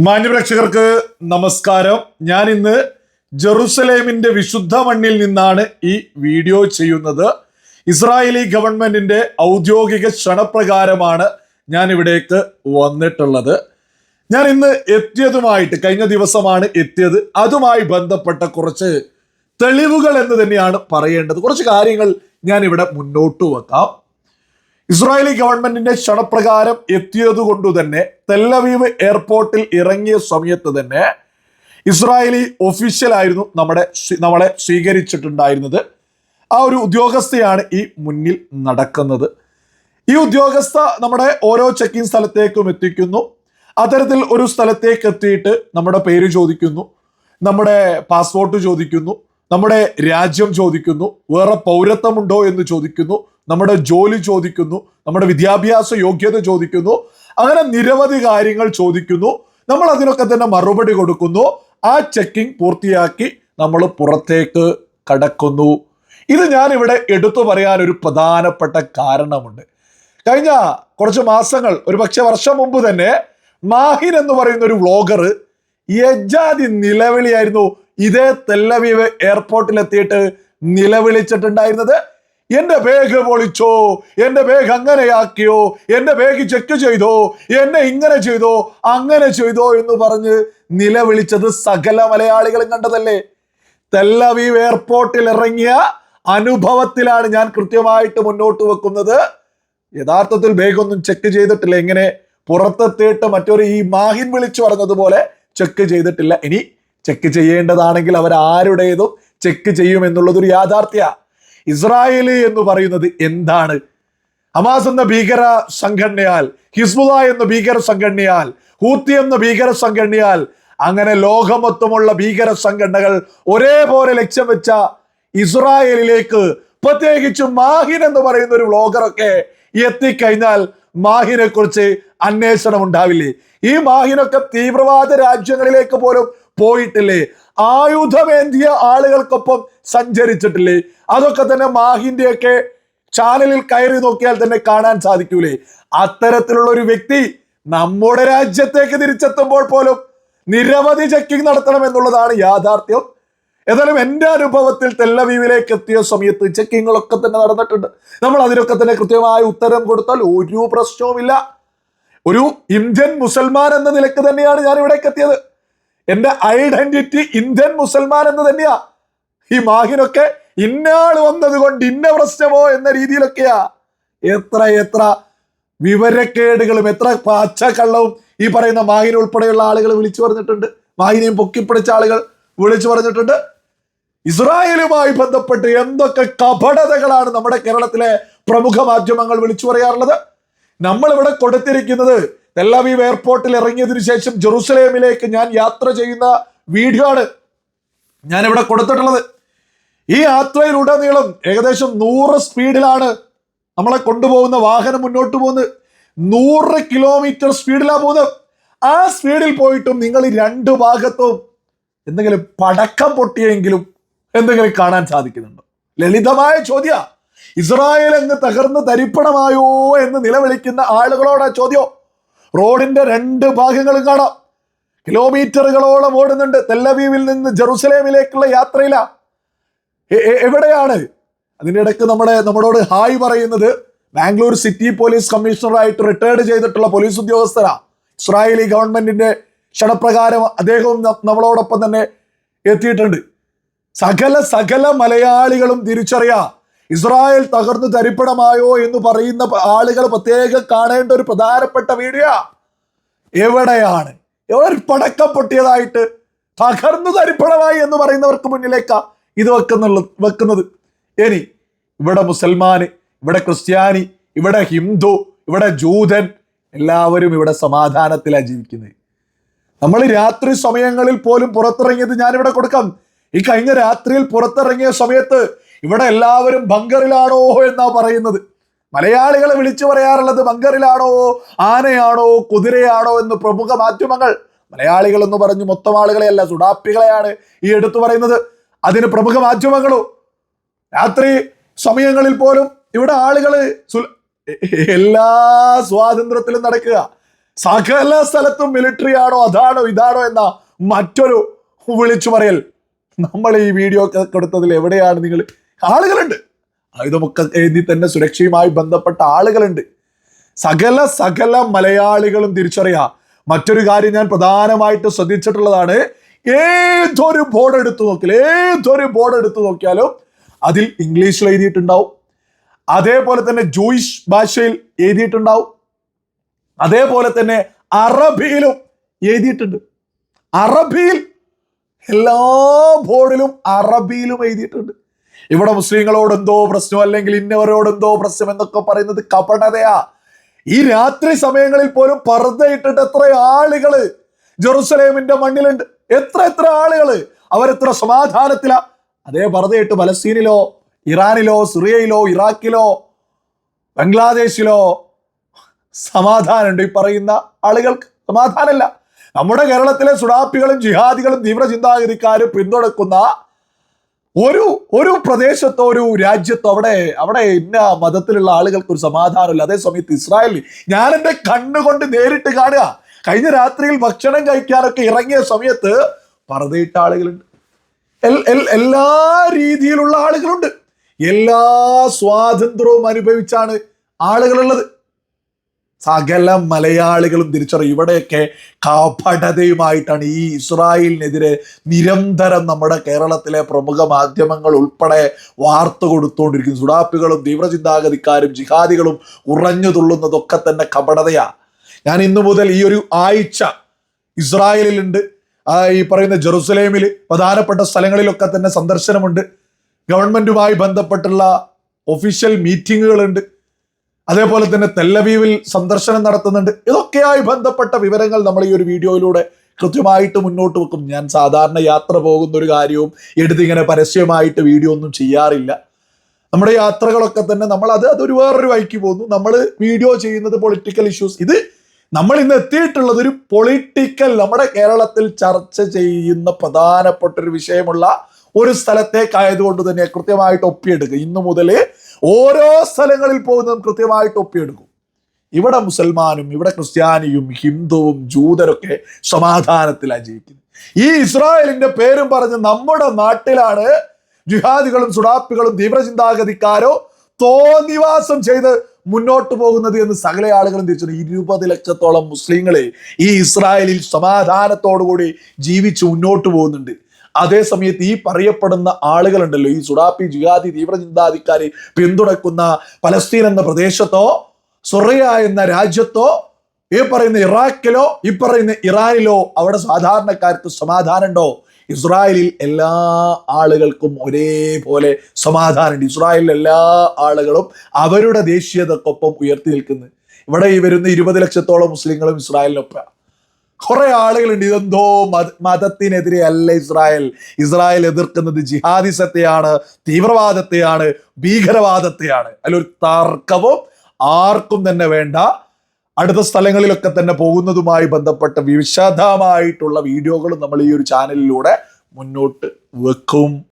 മാന്യപ്രേക്ഷകർക്ക് നമസ്കാരം. ഞാൻ ഇന്ന് ജെറുസലേമിന്റെ വിശുദ്ധ മണ്ണിൽ നിന്നാണ് ഈ വീഡിയോ ചെയ്യുന്നത്. ഇസ്രായേലി ഗവൺമെന്റിന്റെ ഔദ്യോഗിക ക്ഷണപ്രകാരമാണ് ഞാൻ ഇവിടേക്ക് വന്നിട്ടുള്ളത്. ഞാൻ ഇന്ന് എത്തിയതുമായിട്ട് കഴിഞ്ഞ ദിവസമാണ് എത്തിയത്. അതുമായി ബന്ധപ്പെട്ട കുറച്ച് തെളിവുകൾ എന്ന് തന്നെയാണ് പറയേണ്ടത്. കുറച്ച് കാര്യങ്ങൾ ഞാൻ ഇവിടെ മുന്നോട്ട് വെക്കാം. ഇസ്രായേലി ഗവൺമെന്റിന്റെ ക്ഷണപ്രകാരം എത്തിയത് കൊണ്ട് തന്നെ തെല്ലവീവ് എയർപോർട്ടിൽ ഇറങ്ങിയ സമയത്ത് തന്നെ ഇസ്രായേലി ഒഫീഷ്യൽ ആയിരുന്നു നമ്മളെ സ്വീകരിച്ചിട്ടുണ്ടായിരുന്നത്. ആ ഒരു ഉദ്യോഗസ്ഥയാണ് ഈ മുന്നിൽ നടക്കുന്നത്. ഈ ഉദ്യോഗസ്ഥ നമ്മുടെ ഓരോ ചെക്കിംഗ് സ്ഥലത്തേക്കും എത്തിക്കുന്നു. അത്തരത്തിൽ ഒരു സ്ഥലത്തേക്ക് എത്തിയിട്ട് നമ്മുടെ പേര് ചോദിക്കുന്നു, നമ്മുടെ പാസ്പോർട്ട് ചോദിക്കുന്നു, നമ്മുടെ രാജ്യം ചോദിക്കുന്നു, വേറെ പൗരത്വമുണ്ടോ എന്ന് ചോദിക്കുന്നു, നമ്മുടെ ജോലി ചോദിക്കുന്നു, നമ്മുടെ വിദ്യാഭ്യാസ യോഗ്യത ചോദിക്കുന്നു. അങ്ങനെ നിരവധി കാര്യങ്ങൾ ചോദിക്കുന്നു. നമ്മൾ അതിനൊക്കെ തന്നെ മറുപടി കൊടുക്കുന്നു. ആ ചെക്കിംഗ് പൂർത്തിയാക്കി നമ്മൾ പുറത്തേക്ക് കടക്കുന്നു. ഇത് ഞാൻ ഇവിടെ എടുത്തു പറയാൻ ഒരു പ്രധാനപ്പെട്ട കാരണമുണ്ട്. കഴിഞ്ഞ കുറച്ച് മാസങ്ങൾ, ഒരു പക്ഷെ വർഷം മുമ്പ് തന്നെ മാഹിൻ എന്ന് പറയുന്ന ഒരു വ്ളോഗർ യജാതി നിലവിളിയായിരുന്നു ഇതേ തെല്ലവീവ് എയർപോർട്ടിൽ എത്തിയിട്ട് നിലവിളിച്ചിട്ടുണ്ടായിരുന്നത്. എന്റെ ബാഗ് പൊളിച്ചോ, എന്റെ ബാഗ് അങ്ങനെയാക്കിയോ, എന്റെ ബാഗ് ചെക്ക് ചെയ്തോ, എന്നെ ഇങ്ങനെ ചെയ്തോ അങ്ങനെ ചെയ്തോ എന്ന് പറഞ്ഞ് നിലവിളിച്ചത് സകല മലയാളികളും കണ്ടതല്ലേ. തെല്ലവീവ് എയർപോർട്ടിൽ ഇറങ്ങിയ അനുഭവത്തിലാണ് ഞാൻ കൃത്യമായിട്ട് മുന്നോട്ട് വെക്കുന്നത്. യഥാർത്ഥത്തിൽ ബാഗ് ഒന്നും ചെക്ക് ചെയ്തിട്ടില്ല. ഇങ്ങനെ പുറത്തെത്തിയിട്ട് മറ്റൊരു ഈ മാഹിൻ വിളിച്ചു പറഞ്ഞതുപോലെ ചെക്ക് ചെയ്തിട്ടില്ല. ഇനി ചെക്ക് ചെയ്യേണ്ടതാണെങ്കിൽ അവരാരുടേതും ചെക്ക് ചെയ്യുമെന്നുള്ളതൊരു യാഥാർത്ഥ്യ. ഇസ്രായേൽ എന്ന് പറയുന്നത് എന്താണ്? ഹമാസ് എന്ന ഭീകര സംഘടനയാൽ, ഹിസ്ബുള്ള എന്ന ഭീകര സംഘടനയാൽ, ഹൂത്തി എന്ന ഭീകര സംഘടനയാൽ, അങ്ങനെ ലോകമൊത്തമുള്ള ഭീകര സംഘടനകൾ ഒരേപോലെ ലക്ഷ്യം വെച്ച ഇസ്രായേലിലേക്ക് പ്രത്യേകിച്ചും മാഹിൻ എന്ന് പറയുന്ന ഒരു വ്ളോഗറൊക്കെ എത്തിക്കഴിഞ്ഞാൽ മാഹിനെ കുറിച്ച് അന്വേഷണം ഉണ്ടാവില്ലേ? ഈ മാഹിനൊക്കെ തീവ്രവാദ രാജ്യങ്ങളിലേക്ക് പോലും പോയിട്ടില്ലേ? ആയുധമേന്തിയ ആളുകൾക്കൊപ്പം സഞ്ചരിച്ചിട്ടില്ലേ? അതൊക്കെ തന്നെ മാഹിന്റെയൊക്കെ ചാനലിൽ കയറി നോക്കിയാൽ തന്നെ കാണാൻ സാധിക്കൂലേ? അത്തരത്തിലുള്ള ഒരു വ്യക്തി നമ്മുടെ രാജ്യത്തേക്ക് തിരിച്ചെത്തുമ്പോൾ പോലും നിരവധി ചെക്കിംഗ് നടത്തണം എന്നുള്ളതാണ് യാഥാർത്ഥ്യം. ഏതായാലും എൻ്റെ അനുഭവത്തിൽ തെല്ലവീവിലേക്ക് എത്തിയ സമയത്ത് ചെക്കിങ്ങുകളൊക്കെ തന്നെ നടന്നിട്ടുണ്ട്. നമ്മൾ അതിനൊക്കെ തന്നെ കൃത്യമായ ഉത്തരം കൊടുത്താൽ ഒരു പ്രശ്നവുമില്ല. ഒരു ഇന്ത്യൻ മുസൽമാൻ എന്ന നിലക്ക് തന്നെയാണ് ഞാൻ ഇവിടേക്ക് എത്തിയത്. എന്റെ ഐഡന്റിറ്റി ഇന്ത്യൻ മുസൽമാൻ എന്ന് തന്നെയാ. ഈ മാഹിനൊക്കെ ഇന്നയാൾ വന്നത് കൊണ്ട് ഇന്ന പ്രശ്നമോ എന്ന രീതിയിലൊക്കെയാ. എത്ര വിവരക്കേടുകളും എത്ര പച്ചക്കള്ളവും ഈ പറയുന്ന മാഹിൻ ഉൾപ്പെടെയുള്ള ആളുകൾ വിളിച്ചു പറഞ്ഞിട്ടുണ്ട്. മാഹിനെയും പൊക്കിപ്പിടിച്ച ആളുകൾ വിളിച്ചു പറഞ്ഞിട്ടുണ്ട്. ഇസ്രായേലുമായി ബന്ധപ്പെട്ട് എന്തൊക്കെ കപടതകളാണ് നമ്മുടെ കേരളത്തിലെ പ്രമുഖ മാധ്യമങ്ങൾ വിളിച്ചു പറയാറുള്ളത്. നമ്മൾ ഇവിടെ കൊടുത്തിരിക്കുന്നത് തെല്ലവീവ് എയർപോർട്ടിൽ ഇറങ്ങിയതിനു ശേഷം ജെറുസലേമിലേക്ക് ഞാൻ യാത്ര ചെയ്യുന്ന വീഡിയോ ആണ് ഞാൻ ഇവിടെ കൊടുത്തിട്ടുള്ളത്. ഈ യാത്രയിലുടനീളം ഏകദേശം 100 സ്പീഡിലാണ് നമ്മളെ കൊണ്ടുപോകുന്ന വാഹനം മുന്നോട്ട് പോകുന്നത്. 100 കിലോമീറ്റർ സ്പീഡിലാണ് പോകുന്നത്. ആ സ്പീഡിൽ പോയിട്ടും നിങ്ങൾ ഈ രണ്ട് ഭാഗത്തും എന്തെങ്കിലും പടക്കം പൊട്ടിയെങ്കിലും എന്തെങ്കിലും കാണാൻ സാധിക്കുന്നുണ്ടോ? ലളിതമായ ചോദ്യ. ഇസ്രായേൽ അങ്ങ് തകർന്ന് തരിപ്പണമായോ എന്ന് നിലവിളിക്കുന്ന ആളുകളോടാ ചോദ്യം. റോഡിന്റെ രണ്ട് ഭാഗങ്ങളും കാണാം. കിലോമീറ്ററുകളോളം ഓടുന്നുണ്ട്. തെല്ലവീവിൽ നിന്ന് ജെറുസലേമിലേക്കുള്ള യാത്രയില. എവിടെയാണ്? അതിൻ്റെ ഇടയ്ക്ക് നമ്മളോട് ഹായ് പറയുന്നത് ബാംഗ്ലൂർ സിറ്റി പോലീസ് കമ്മീഷണറായിട്ട് റിട്ടയർഡ് ചെയ്തിട്ടുള്ള പോലീസ് ഉദ്യോഗസ്ഥരാ. ഇസ്രായേലി ഗവൺമെന്റിന്റെ ക്ഷണപ്രകാരം അദ്ദേഹവും നമ്മളോടൊപ്പം തന്നെ എത്തിയിട്ടുണ്ട്. സകല മലയാളികളും തിരിച്ചറിയാ ഇസ്രായേൽ തകർന്നു തരിപ്പണമായോ എന്ന് പറയുന്ന ആളുകൾ പ്രത്യേകം കാണേണ്ട ഒരു പ്രധാനപ്പെട്ട വീഡിയോ. എവിടെയാണ് ഒരു പടക്കം പൊട്ടിയതായിട്ട് തകർന്നു തരിപ്പണമായി എന്ന് പറയുന്നവർക്ക് മുന്നിലേക്കാ ഇത് വെക്കുന്നത്. ഇനി ഇവിടെ മുസൽമാന്, ഇവിടെ ക്രിസ്ത്യാനി, ഇവിടെ ഹിന്ദു, ഇവിടെ ജൂതൻ, എല്ലാവരും ഇവിടെ സമാധാനത്തിലാണ് ജീവിക്കുന്നത്. നമ്മൾ രാത്രി സമയങ്ങളിൽ പോലും പുറത്തിറങ്ങിയത് ഞാനിവിടെ കൊടുക്കാം. ഈ കഴിഞ്ഞ രാത്രിയിൽ പുറത്തിറങ്ങിയ സമയത്ത് ഇവിടെ എല്ലാവരും ബങ്കറിലാണോ എന്നാ പറയുന്നത്. മലയാളികളെ വിളിച്ചു പറയാറുള്ളത് ബങ്കറിലാണോ, ആനയാണോ, കുതിരയാണോ എന്ന് പ്രമുഖ മാധ്യമങ്ങൾ. മലയാളികൾ എന്ന് പറഞ്ഞു മൊത്തം ആളുകളെയല്ല, സുഡാപ്പികളെയാണ് ഈ എടുത്തു പറയുന്നത്. അതിന് പ്രമുഖ മാധ്യമങ്ങളോ രാത്രി സമയങ്ങളിൽ പോലും ഇവിടെ ആളുകൾ എല്ലാ സ്വാതന്ത്ര്യത്തിലും നടക്കുക. സകല സ്ഥലത്തും മിലിറ്ററി ആണോ അതാണോ ഇതാണോ എന്ന മറ്റൊരു വിളിച്ചു പറയൽ. നമ്മൾ ഈ വീഡിയോ ഒക്കെ കൊടുത്തതിൽ എവിടെയാണ് നിങ്ങൾ? ആളുകളുണ്ട്, ആയുധമൊക്കെ എഴുതി തന്നെ സുരക്ഷയുമായി ബന്ധപ്പെട്ട ആളുകളുണ്ട്. സകല മലയാളികളും തിരിച്ചറിയാം. മറ്റൊരു കാര്യം ഞാൻ പ്രധാനമായിട്ട് ശ്രദ്ധിച്ചിട്ടുള്ളതാണ്, ഏതൊരു ബോർഡ് എടുത്തു നോക്കിയാലും അതിൽ ഇംഗ്ലീഷിൽ എഴുതിയിട്ടുണ്ടാവും, അതേപോലെ തന്നെ ജൂയിഷ് ഭാഷയിൽ എഴുതിയിട്ടുണ്ടാവും, അതേപോലെ തന്നെ അറബിയിലും എഴുതിയിട്ടുണ്ട്. അറബിയിൽ എല്ലാ ബോർഡിലും അറബിയിലും എഴുതിയിട്ടുണ്ട്. ഇവിടെ മുസ്ലിങ്ങളോട് എന്തോ പ്രശ്നം, അല്ലെങ്കിൽ ഇന്നവരോട് എന്തോ പ്രശ്നം എന്നൊക്കെ പറയുന്നത് കപടതയാ. ഈ രാത്രി സമയങ്ങളിൽ പോലും പർദ്ദയിട്ടിട്ട് എത്ര ആളുകള് ജെറുസലേമിന്റെ മണ്ണിലുണ്ട്, എത്ര ആളുകള്, അവരെത്ര സമാധാനത്തിലാ. അതേ പർദ്ദയിട്ട് പലസ്തീനിലോ ഇറാനിലോ സിറിയയിലോ ഇറാഖിലോ ബംഗ്ലാദേശിലോ സമാധാനമുണ്ട്. ഈ പറയുന്ന ആളുകൾക്ക് സമാധാനമല്ല. നമ്മുടെ കേരളത്തിലെ സുഡാപ്പികളും ജിഹാദികളും തീവ്ര ചിന്താഗതിക്കാരും പിന്തുണക്കുന്ന ഒരു പ്രദേശത്തോ ഒരു രാജ്യത്തോ അവിടെ ഇന്ന മതത്തിലുള്ള ആളുകൾക്ക് ഒരു സമാധാനമില്ല. അതേ സമയത്ത് ഇസ്രായേലിൽ ഞാൻ എൻ്റെ കണ്ണുകൊണ്ട് നേരിട്ട് കാണുക, കഴിഞ്ഞ രാത്രിയിൽ ഭക്ഷണം കഴിക്കാനൊക്കെ ഇറങ്ങിയ സമയത്ത് പർദ്ദയിട്ട ആളുകളുണ്ട്, എല്ലാ രീതിയിലുള്ള ആളുകളുണ്ട്, എല്ലാ സ്വാതന്ത്ര്യവും അനുഭവിച്ചാണ് ആളുകളുള്ളത്. സകല മലയാളികളും തിരിച്ചറിയും. ഇവിടെയൊക്കെ കപടതയുമായിട്ടാണ് ഈ ഇസ്രായേലിനെതിരെ നിരന്തരം നമ്മുടെ കേരളത്തിലെ പ്രമുഖ മാധ്യമങ്ങൾ ഉൾപ്പെടെ വാർത്ത കൊടുത്തുകൊണ്ടിരിക്കുന്നു. സുഡാപ്പികളും തീവ്രചിന്താഗതിക്കാരും ജിഹാദികളും ഉറഞ്ഞു തുള്ളുന്നതൊക്കെ തന്നെ കപടതയാ. ഞാൻ ഇന്നു മുതൽ ഈ ഒരു ആഴ്ച ഇസ്രായേലിലുണ്ട്, ഈ പറയുന്ന ജെറുസലേമിൽ പ്രധാനപ്പെട്ട സ്ഥലങ്ങളിലൊക്കെ തന്നെ സന്ദർശനമുണ്ട്, ഗവൺമെന്റുമായി ബന്ധപ്പെട്ടുള്ള ഒഫീഷ്യൽ മീറ്റിങ്ങുകളുണ്ട്, അതേപോലെ തന്നെ തെല്ലവീവിൽ സന്ദർശനം നടത്തുന്നുണ്ട്. ഇതൊക്കെയായി ബന്ധപ്പെട്ട വിവരങ്ങൾ നമ്മൾ ഈ ഒരു വീഡിയോയിലൂടെ കൃത്യമായിട്ട് മുന്നോട്ട് വെക്കും. ഞാൻ സാധാരണ യാത്ര പോകുന്ന ഒരു കാര്യവും എടുത്തിങ്ങനെ പരസ്യമായിട്ട് വീഡിയോ ഒന്നും ചെയ്യാറില്ല. നമ്മുടെ യാത്രകളൊക്കെ തന്നെ അതൊരു വേറൊരു വഴിക്ക് പോകുന്നു. നമ്മൾ വീഡിയോ ചെയ്യുന്നത് പൊളിറ്റിക്കൽ ഇഷ്യൂസ്. ഇത് നമ്മൾ ഇന്ന് എത്തിയിട്ടുള്ളത് ഒരു പൊളിറ്റിക്കൽ, നമ്മുടെ കേരളത്തിൽ ചർച്ച ചെയ്യുന്ന പ്രധാനപ്പെട്ട ഒരു വിഷയമുള്ള ഒരു സ്ഥലത്തേക്കായതുകൊണ്ട് തന്നെ കൃത്യമായിട്ട് ഒപ്പിയെടുക്കുക. ഇന്നു മുതൽ ഓരോ സ്ഥലങ്ങളിൽ പോകുന്നതും കൃത്യമായിട്ട് ഒപ്പിയെടുക്കും. ഇവിടെ മുസൽമാനും ഇവിടെ ക്രിസ്ത്യാനിയും ഹിന്ദുവും ജൂതരൊക്കെ സമാധാനത്തിലാണ് ജീവിക്കുന്നത്. ഈ ഇസ്രായേലിന്റെ പേരും പറഞ്ഞ് നമ്മുടെ നാട്ടിലാണ് ജിഹാദികളും സുഡാപ്പികളും തീവ്രചിന്താഗതിക്കാരോ തോന്നിവാസം ചെയ്ത് മുന്നോട്ട് പോകുന്നത് എന്ന് സകല ആളുകളും തിരിച്ചു. 20 ലക്ഷത്തോളം മുസ്ലിങ്ങളെ ഈ ഇസ്രായേലിൽ സമാധാനത്തോടുകൂടി ജീവിച്ച് മുന്നോട്ട് പോകുന്നുണ്ട്. അതേ സമയത്ത് ഈ പറയപ്പെടുന്ന ആളുകളുണ്ടല്ലോ, ഈ സുഡാപ്പി ജിഹാദി തീവ്രചിന്താധിക്കാരി പിന്തുണക്കുന്ന പലസ്തീൻ എന്ന പ്രദേശത്തോ സൊറിയ എന്ന രാജ്യത്തോ ഈ പറയുന്ന ഇറാഖിലോ ഈ പറയുന്ന ഇറാനിലോ അവിടെ സാധാരണക്കാർക്ക് സമാധാനം ഉണ്ടോ? ഇസ്രായേലിൽ എല്ലാ ആളുകൾക്കും ഒരേപോലെ സമാധാനമുണ്ട്. ഇസ്രായേലിൽ എല്ലാ ആളുകളും അവരുടെ ദേശീയതക്കൊപ്പം ഉയർത്തി നിൽക്കുന്നു. ഇവിടെ ഈ വരുന്ന 20 ലക്ഷത്തോളം മുസ്ലിങ്ങളും ഇസ്രായേലിനൊപ്പം. കുറെ ആളുകളുണ്ട്, ഇതെന്തോ മതത്തിനെതിരെ അല്ല ഇസ്രായേൽ എതിർക്കുന്നത് ജിഹാദിസത്തെയാണ്, തീവ്രവാദത്തെയാണ്, ഭീകരവാദത്തെയാണ്. അതിലൊരു തർക്കവും ആർക്കും തന്നെ വേണ്ട. അടുത്ത സ്ഥലങ്ങളിലൊക്കെ തന്നെ പോകുന്നതുമായി ബന്ധപ്പെട്ട വിശദമായിട്ടുള്ള വീഡിയോകളും നമ്മൾ ഈ ഒരു ചാനലിലൂടെ മുന്നോട്ട് വെക്കും.